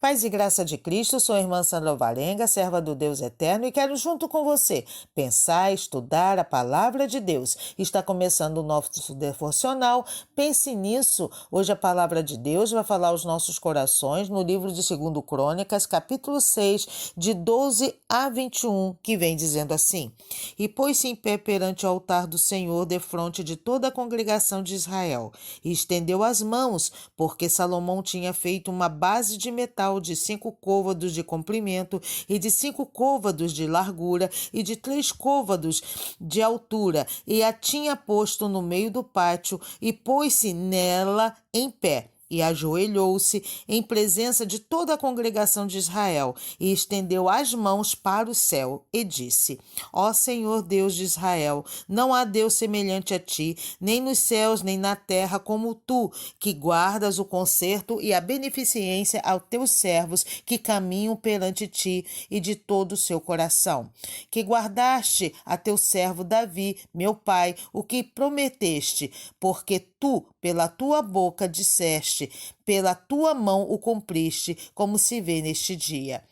Paz e graça de Cristo, sou a irmã Sandra Alvarenga, serva do Deus Eterno, e quero junto com você pensar, estudar a palavra de Deus. Está começando o nosso devocional, pense nisso. Hoje a palavra de Deus vai falar aos nossos corações no livro de 2 Crônicas, capítulo 6, de 12 a 21, que vem dizendo assim: E pôs-se em pé perante o altar do Senhor, defronte de toda a congregação de Israel, e estendeu as mãos, porque Salomão tinha feito uma base de metal de 5 côvados de comprimento e de 5 côvados de largura e de 3 côvados de altura, e a tinha posto no meio do pátio, e pôs-se nela em pé. E ajoelhou-se em presença de toda a congregação de Israel, e estendeu as mãos para o céu, e disse: Ó Senhor Deus de Israel, não há Deus semelhante a ti, nem nos céus, nem na terra, como tu, que guardas o conserto e a beneficência aos teus servos que caminham perante ti e de todo o seu coração. Que guardaste a teu servo Davi, meu pai, o que prometeste, porque tu, pela tua boca, disseste, pela tua mão o cumpriste, como se vê neste dia.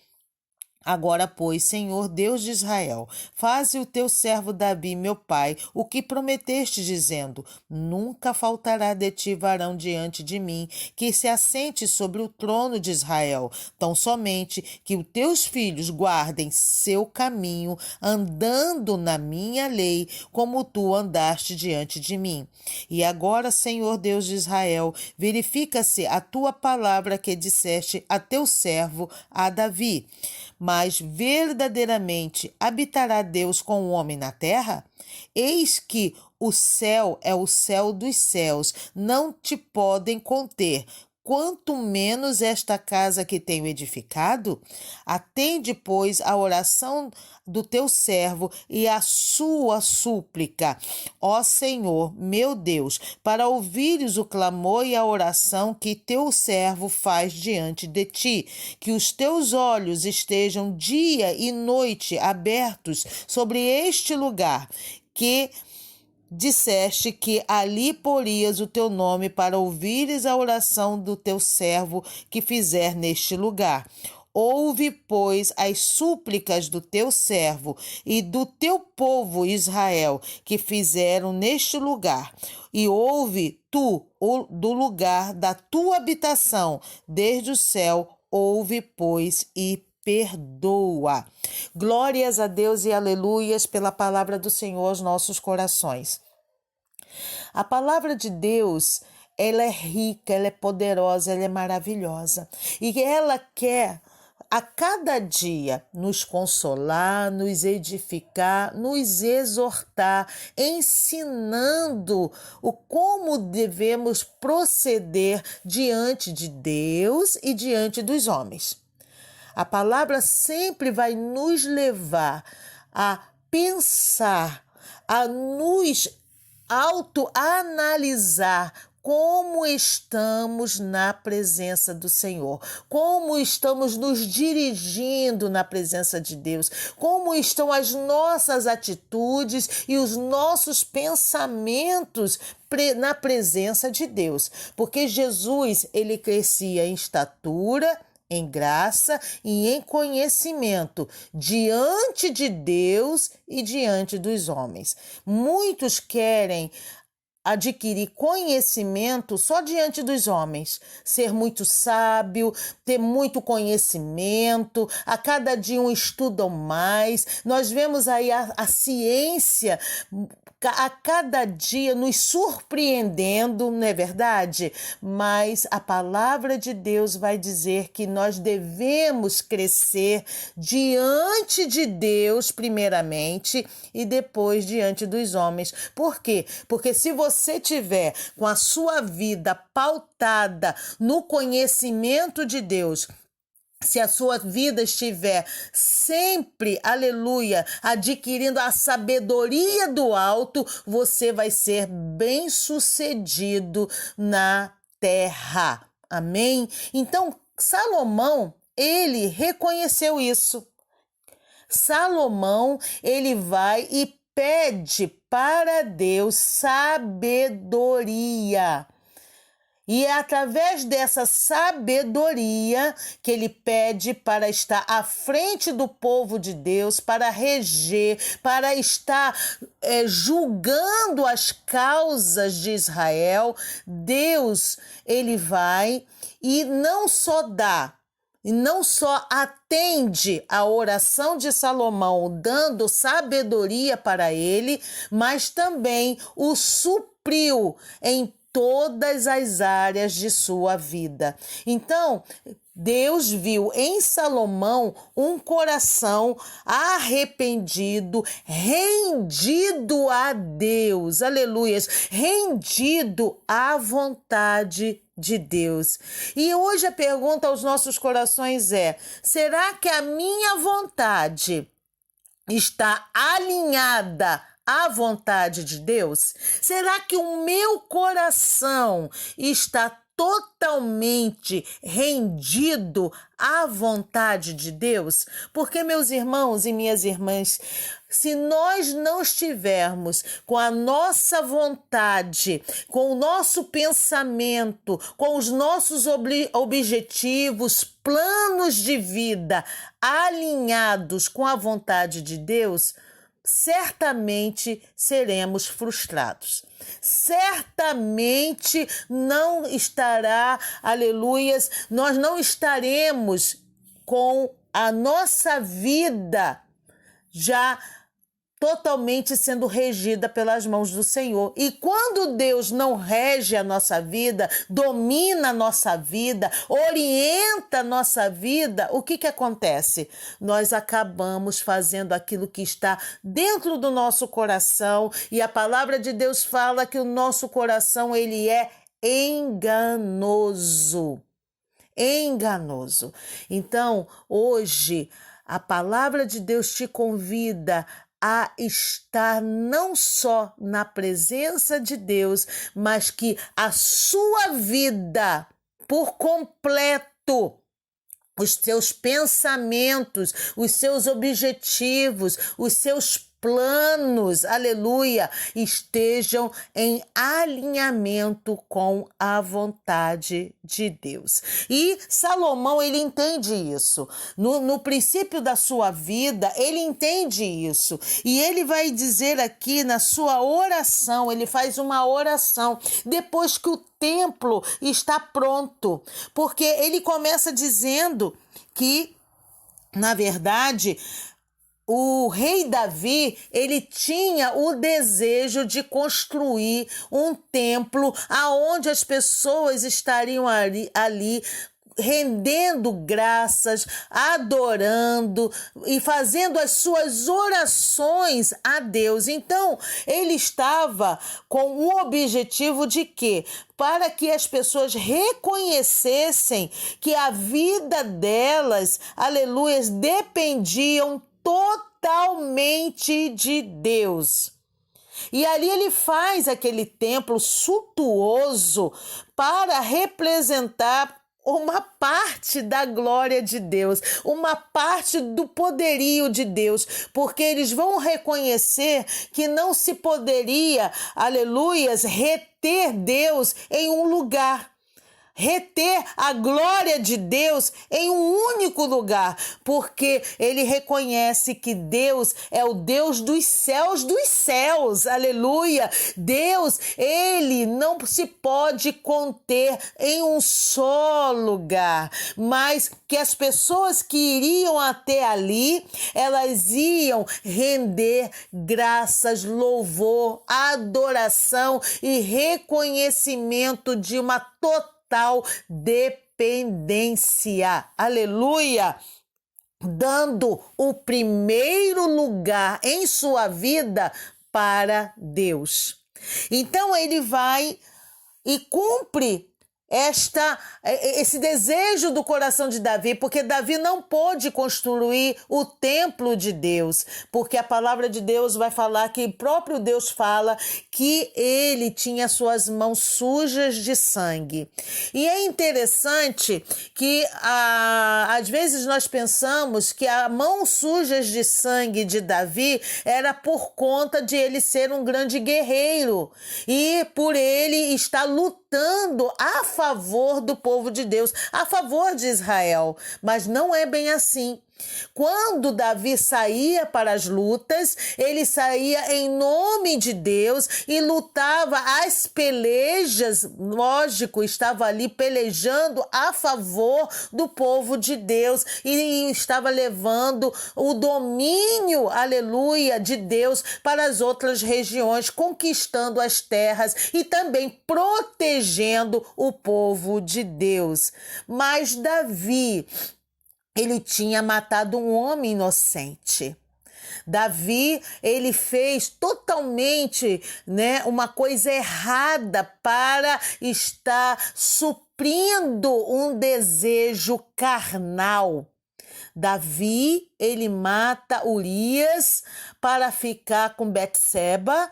Agora, pois, Senhor Deus de Israel, faze o teu servo Davi, meu pai, o que prometeste, dizendo: Nunca faltará de ti varão diante de mim, que se assente sobre o trono de Israel, tão somente que os teus filhos guardem seu caminho, andando na minha lei, como tu andaste diante de mim. E agora, Senhor Deus de Israel, verifica-se a tua palavra que disseste a teu servo, a Davi. Mas verdadeiramente habitará Deus com o homem na terra? Eis que o céu é o céu dos céus, não te podem conter. Quanto menos esta casa que tenho edificado? Atende, pois, a oração do teu servo e a sua súplica, ó Senhor, meu Deus, para ouvires o clamor e a oração que teu servo faz diante de ti, que os teus olhos estejam dia e noite abertos sobre este lugar, que disseste que ali porias o teu nome para ouvires a oração do teu servo que fizer neste lugar. Ouve, pois, as súplicas do teu servo e do teu povo Israel que fizeram neste lugar. E ouve tu do lugar da tua habitação, desde o céu, ouve, pois, e perdoa. Glórias a Deus e aleluias pela palavra do Senhor aos nossos corações. A palavra de Deus, ela é rica, ela é poderosa, ela é maravilhosa. E ela quer a cada dia nos consolar, nos edificar, nos exortar, ensinando o como devemos proceder diante de Deus e diante dos homens. A palavra sempre vai nos levar a pensar, a nos autoanalisar como estamos na presença do Senhor, como estamos nos dirigindo na presença de Deus, como estão as nossas atitudes e os nossos pensamentos na presença de Deus. Porque Jesus, ele crescia em estatura, em graça e em conhecimento diante de Deus e diante dos homens. Muitos querem adquirir conhecimento só diante dos homens, ser muito sábio, ter muito conhecimento, a cada dia estudam mais. Nós vemos aí a ciência a cada dia nos surpreendendo, não é verdade? Mas a palavra de Deus vai dizer que nós devemos crescer diante de Deus primeiramente e depois diante dos homens. Por quê? Porque se você tiver com a sua vida pautada no conhecimento de Deus, se a sua vida estiver sempre, aleluia, adquirindo a sabedoria do alto, você vai ser bem-sucedido na terra. Amém? Então, Salomão, ele reconheceu isso. Salomão, ele vai e pede para Deus sabedoria. E é através dessa sabedoria que ele pede para estar à frente do povo de Deus, para reger, para estar julgando as causas de Israel. Deus, ele vai e não só dá, e não só atende a oração de Salomão, dando sabedoria para ele, mas também o supriu em todas as áreas de sua vida. Então, Deus viu em Salomão um coração arrependido, rendido a Deus, aleluias, rendido à vontade de Deus. E hoje a pergunta aos nossos corações é: será que a minha vontade está alinhada à vontade de Deus? Será que o meu coração está totalmente rendido à vontade de Deus? Porque, meus irmãos e minhas irmãs, se nós não estivermos com a nossa vontade, com o nosso pensamento, com os nossos objetivos, planos de vida alinhados com a vontade de Deus, certamente seremos frustrados. Certamente não estará, aleluias, nós não estaremos com a nossa vida já totalmente sendo regida pelas mãos do Senhor. E quando Deus não rege a nossa vida, domina a nossa vida, orienta a nossa vida, o que acontece? Nós acabamos fazendo aquilo que está dentro do nosso coração, e a palavra de Deus fala que o nosso coração, ele é enganoso. Enganoso. Então, hoje, a palavra de Deus te convida a estar não só na presença de Deus, mas que a sua vida por completo, os seus pensamentos, os seus objetivos, os seus planos, aleluia, estejam em alinhamento com a vontade de Deus. E Salomão, ele entende isso. No princípio da sua vida, ele entende isso. E ele vai dizer aqui na sua oração, ele faz uma oração, depois que o templo está pronto. Porque ele começa dizendo que, na verdade, o rei Davi, ele tinha o desejo de construir um templo aonde as pessoas estariam ali rendendo graças, adorando e fazendo as suas orações a Deus. Então, ele estava com o objetivo de quê? Para que as pessoas reconhecessem que a vida delas, aleluias, dependiam totalmente de Deus. E ali ele faz aquele templo suntuoso para representar uma parte da glória de Deus, uma parte do poderio de Deus, porque eles vão reconhecer que não se poderia, aleluias, reter Deus em um lugar. Reter a glória de Deus em um único lugar, porque ele reconhece que Deus é o Deus dos céus, aleluia. Deus, ele não se pode conter em um só lugar, mas que as pessoas que iriam até ali, elas iam render graças, louvor, adoração e reconhecimento de uma total dependência, aleluia, dando o primeiro lugar em sua vida para Deus. Então ele vai e cumpre esse desejo do coração de Davi, porque Davi não pôde construir o templo de Deus, porque a palavra de Deus vai falar que o próprio Deus fala que ele tinha suas mãos sujas de sangue. E é interessante que às vezes nós pensamos que a mão sujas de sangue de Davi era por conta de ele ser um grande guerreiro e por ele estar lutando lutando a favor do povo de Deus, a favor de Israel. Mas não é bem assim. Quando Davi saía para as lutas, ele saía em nome de Deus e lutava as pelejas, lógico, estava ali pelejando a favor do povo de Deus e estava levando o domínio, aleluia, de Deus para as outras regiões, conquistando as terras e também protegendo o povo de Deus. Mas Davi, ele tinha matado um homem inocente. Davi, ele fez totalmente, uma coisa errada para estar suprindo um desejo carnal. Davi, ele mata Urias para ficar com Betseba.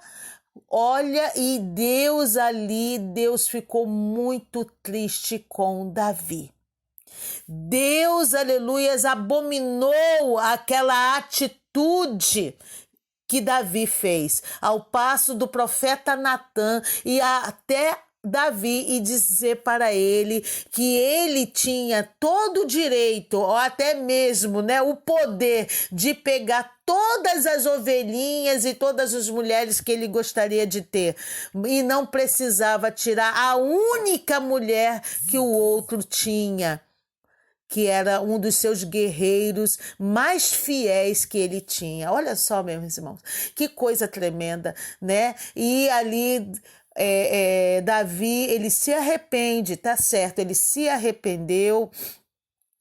Olha, e Deus ficou muito triste com Davi. Deus, aleluias, abominou aquela atitude que Davi fez, ao passo do profeta Natã e até Davi e dizer para ele que ele tinha todo o direito, ou até mesmo o poder de pegar todas as ovelhinhas e todas as mulheres que ele gostaria de ter e não precisava tirar a única mulher que o outro tinha, que era um dos seus guerreiros mais fiéis que ele tinha. Olha só, meus irmãos, que coisa tremenda, E ali Davi, ele se arrepende, tá certo, ele se arrependeu.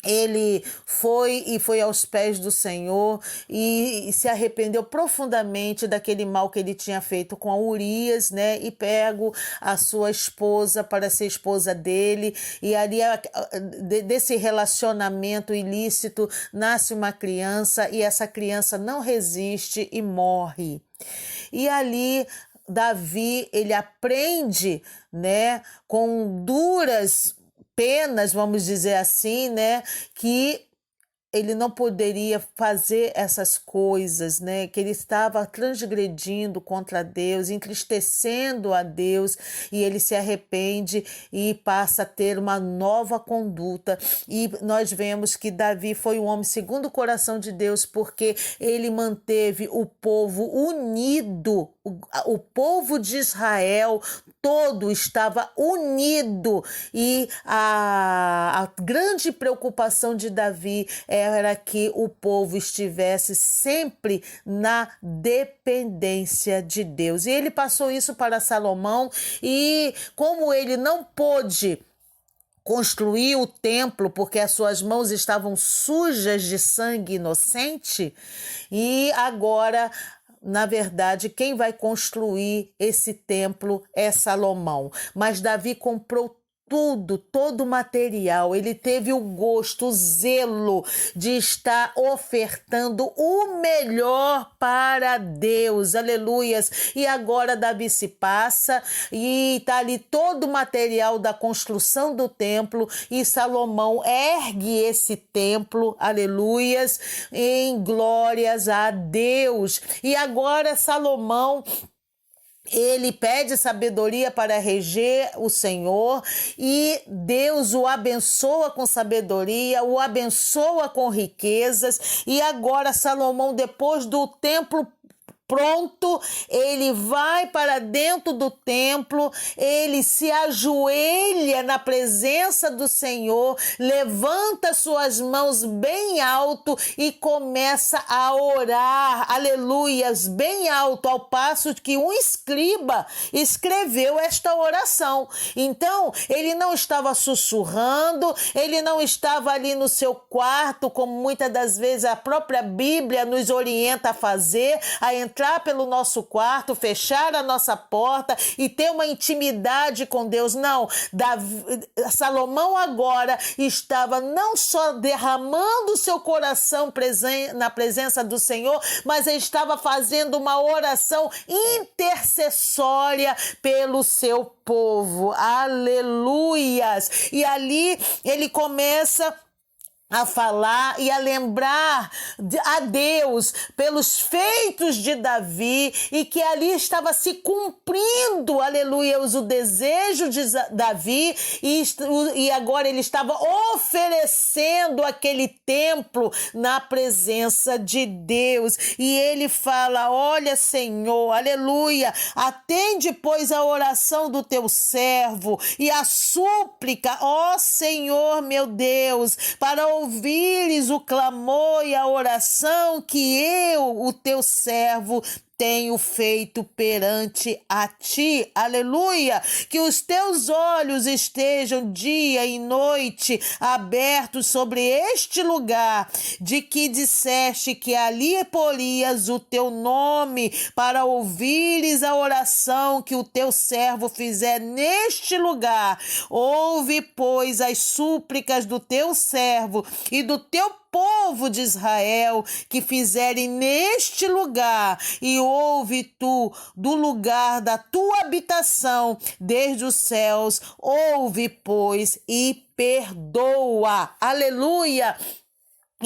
Ele foi aos pés do Senhor e se arrependeu profundamente daquele mal que ele tinha feito com a Urias, e pego a sua esposa para ser esposa dele. E ali desse relacionamento ilícito nasce uma criança e essa criança não resiste e morre. E ali Davi, ele aprende, com duras penas, vamos dizer assim, que ele não poderia fazer essas coisas, que ele estava transgredindo contra Deus, entristecendo a Deus, e ele se arrepende e passa a ter uma nova conduta. E nós vemos que Davi foi um homem segundo o coração de Deus, porque ele manteve o povo unido, o povo de Israel todo estava unido, e a grande preocupação de Davi era que o povo estivesse sempre na dependência de Deus. E ele passou isso para Salomão, e como ele não pôde construir o templo porque as suas mãos estavam sujas de sangue inocente, e agora, na verdade, quem vai construir esse templo é Salomão. Mas Davi comprou todo o material. Ele teve o gosto, o zelo de estar ofertando o melhor para Deus, aleluias. E agora Davi se passa e está ali todo o material da construção do templo, e Salomão ergue esse templo, aleluias, em glórias a Deus. E agora Salomão, ele pede sabedoria para reger o Senhor, e Deus o abençoa com sabedoria, o abençoa com riquezas. E agora Salomão, depois do templo pronto, ele vai para dentro do templo, ele se ajoelha na presença do Senhor, levanta suas mãos bem alto e começa a orar, aleluias, bem alto, ao passo que um escriba escreveu esta oração. Então, ele não estava sussurrando, ele não estava ali no seu quarto, como muitas das vezes a própria Bíblia nos orienta a fazer, a entrar pelo nosso quarto, fechar a nossa porta e ter uma intimidade com Deus. Não, Salomão agora estava não só derramando seu coração na presença do Senhor, mas ele estava fazendo uma oração intercessória pelo seu povo. Aleluias! E ali ele começa a falar e a lembrar a Deus pelos feitos de Davi e que ali estava se cumprindo, aleluia, o desejo de Davi e agora ele estava oferecendo aquele templo na presença de Deus. E ele fala: olha, Senhor, aleluia, atende, pois, a oração do teu servo e a súplica, ó Senhor, meu Deus, para ouvires o clamor e a oração que eu, o teu servo, tenho feito perante a ti, aleluia, que os teus olhos estejam dia e noite abertos sobre este lugar, de que disseste que ali porias o teu nome, para ouvires a oração que o teu servo fizer neste lugar. Ouve, pois, as súplicas do teu servo e do teu povo de Israel que fizerem neste lugar, e ouve tu do lugar da tua habitação desde os céus, ouve, pois, e perdoa. Aleluia!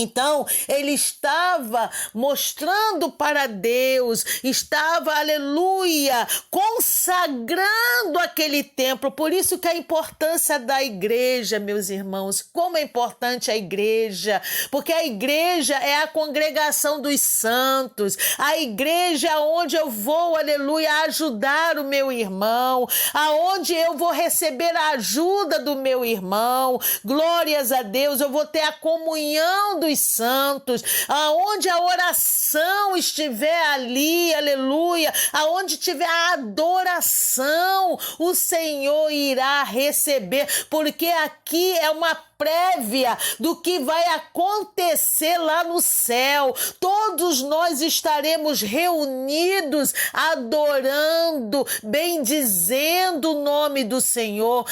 Então, ele estava mostrando para Deus, estava, aleluia, consagrando aquele templo. Por isso que a importância da igreja, meus irmãos, como é importante a igreja, porque a igreja é a congregação dos santos, a igreja onde eu vou, aleluia, ajudar o meu irmão, aonde eu vou receber a ajuda do meu irmão, glórias a Deus, eu vou ter a comunhão dos santos, aonde a oração estiver ali, aleluia, aonde tiver a adoração, o Senhor irá receber, porque aqui é uma prévia do que vai acontecer lá no céu. Todos nós estaremos reunidos, adorando, bendizendo o nome do Senhor.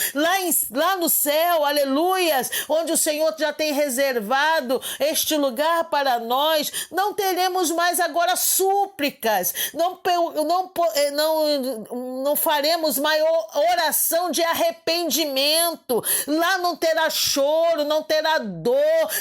Lá no céu, aleluias, onde o Senhor já tem reservado este lugar para nós, não teremos mais agora súplicas, não faremos maior oração de arrependimento. Lá não terá choro, não terá dor,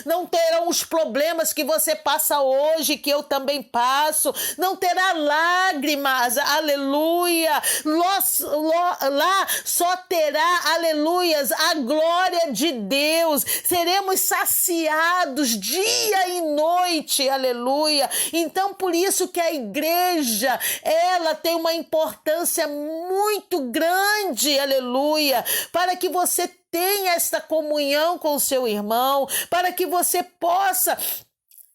não terão os problemas que você passa hoje, que eu também passo, não terá lágrimas, aleluia. Lá só terá, aleluias, a glória de Deus. Seremos saciados dia e noite, aleluia. Então, por isso que a igreja, ela tem uma importância muito grande, aleluia, para que você tenha esta comunhão com o seu irmão, para que você possa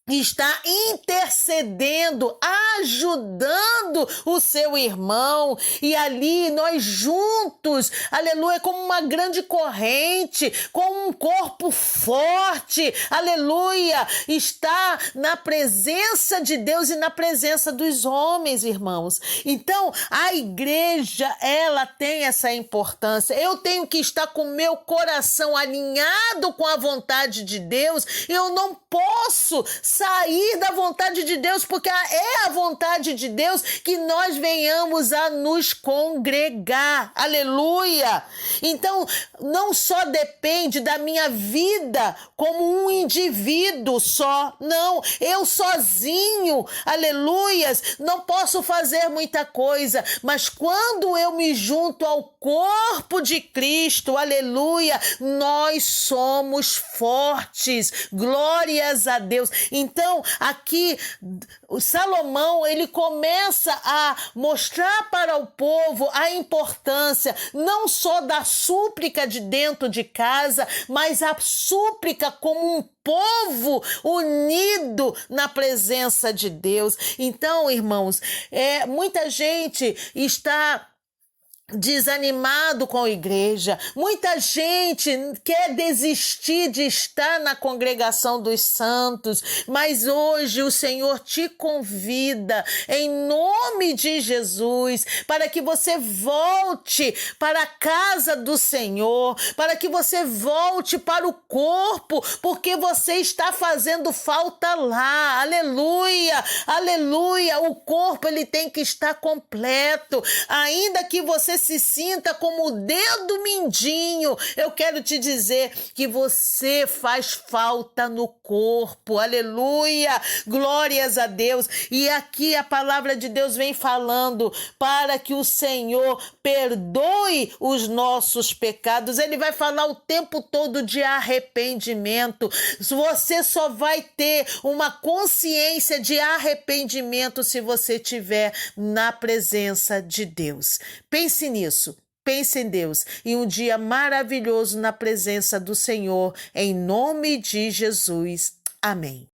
está intercedendo, ajudando o seu irmão, e ali nós juntos, aleluia, como uma grande corrente, com um corpo forte, aleluia, está na presença de Deus e na presença dos homens, irmãos. Então, a igreja, ela tem essa importância. Eu tenho que estar com o meu coração alinhado com a vontade de Deus. Eu não posso sair da vontade de Deus, porque é a vontade de Deus que nós venhamos a nos congregar, aleluia. Então, não só depende da minha vida como um indivíduo só, não, eu sozinho, aleluias, não posso fazer muita coisa, mas quando eu me junto ao corpo de Cristo, aleluia, nós somos fortes, glórias a Deus. Então, aqui, o Salomão, ele começa a mostrar para o povo a importância não só da súplica de dentro de casa, mas a súplica como um povo unido na presença de Deus. Então, irmãos, muita gente está desanimado com a igreja, muita gente quer desistir de estar na congregação dos santos, mas hoje o Senhor te convida em nome de Jesus para que você volte para a casa do Senhor, para que você volte para o corpo, porque você está fazendo falta lá, aleluia, aleluia. O corpo, ele tem que estar completo, ainda que você se sinta como o dedo mindinho, eu quero te dizer que você faz falta no corpo, aleluia, glórias a Deus. E aqui a palavra de Deus vem falando para que o Senhor perdoe os nossos pecados. Ele vai falar o tempo todo de arrependimento. Você só vai ter uma consciência de arrependimento se você estiver na presença de Deus. Pense nisso. Pense em Deus e um dia maravilhoso na presença do Senhor, em nome de Jesus. Amém.